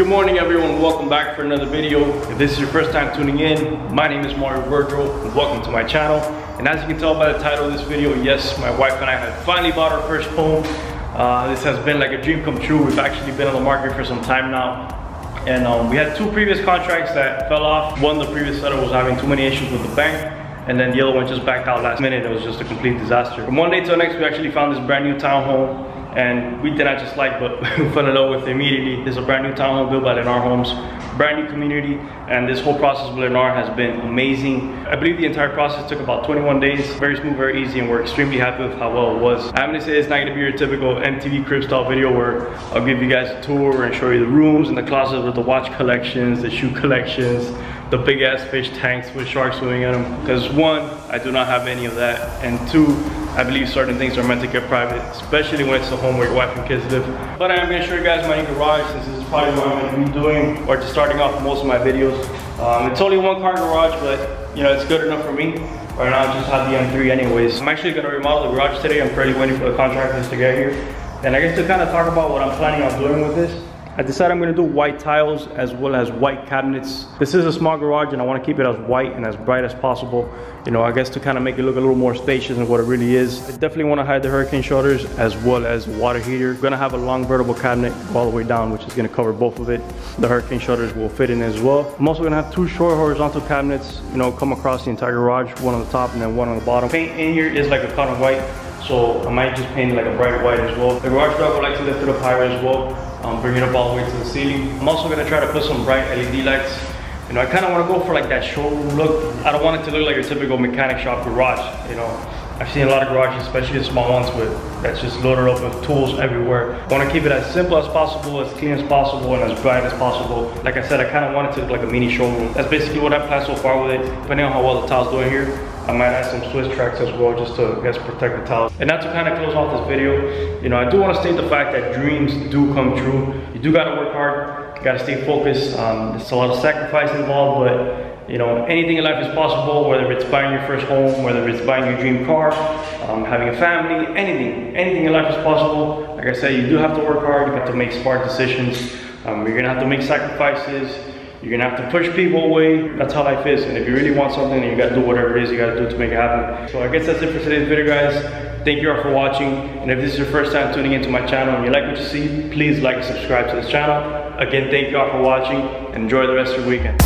Good morning everyone, welcome back for another video. If this is your first time tuning in, my name is Vergel and welcome to my channel. And as you can tell by the title of this video, yes, my wife and I have finally bought our first home. This has been like a dream come true. We've actually been on the market for some time now. And we had two previous contracts that fell off. One, the previous seller was having too many issues with the bank, and then the other one just backed out last minute. It was just a complete disaster. From one day to the next, we actually found this brand new townhome. And we did not just like, but we fell in love with it immediately. This is a brand new townhome built by Lennar Homes, brand new community, and this whole process with Lennar has been amazing. I believe the entire process took about 21 days, very smooth, very easy, and we're extremely happy with how well it was. I'm gonna say it's not gonna be your typical MTV crib style video where I'll give you guys a tour and show you the rooms and the closets with the watch collections, the shoe collections, the big ass fish tanks with sharks swimming in them. Because one, I do not have any of that, and two, I believe certain things are meant to get private, especially when it's a home where your wife and kids live. But I'm gonna show you guys my new garage, since this is probably what I'm gonna be doing, or just starting off most of my videos. It's only one car garage, but you know, it's good enough for me. Right now I just have the M3 anyways. I'm actually gonna remodel the garage today. I'm currently waiting for the contractors to get here. And I guess to kind of talk about what I'm planning on doing with this, I decided I'm gonna do white tiles as well as white cabinets. This is a small garage and I wanna keep it as white and as bright as possible. You know, I guess to kind of make it look a little more spacious than what it really is. I definitely wanna hide the hurricane shutters as well as water heater. I'm gonna have a long vertical cabinet all the way down, which is gonna cover both of it. The hurricane shutters will fit in as well. I'm also gonna have two short horizontal cabinets, you know, come across the entire garage, one on the top and then one on the bottom. Paint in here is like a cotton white, so I might just paint it like a bright white as well. The garage door I would like to lift it up higher as well. Bring it up all the way to the ceiling. I'm also gonna try to put some bright LED lights. You know, I kind of want to go for like that showroom look. I don't want it to look like your typical mechanic shop garage. You know, I've seen a lot of garages, especially the small ones, that's just loaded up with tools everywhere. I want to keep it as simple as possible, as clean as possible, and as bright as possible. Like I said, I kind of want it to look like a mini showroom. That's basically what I've planned so far with it. Depending on how well the tile's doing here, I might add some Swiss tracks as well, just to, I guess, protect the tiles. And now to kind of close off this video, you know, I do want to state the fact that dreams do come true. You do got to work hard, you got to stay focused. There's a lot of sacrifice involved, but you know, anything in life is possible, whether it's buying your first home, whether it's buying your dream car, having a family, anything in life is possible. Like I said, you do have to work hard, you have to make smart decisions. You're gonna have to make sacrifices. You're gonna have to push people away. That's how life is. And if you really want something, then you gotta do whatever it is you gotta do to make it happen. So I guess that's it for today's video, guys. Thank you all for watching. And if this is your first time tuning into my channel and you like what you see, please like and subscribe to this channel. Again, thank you all for watching and enjoy the rest of your weekend.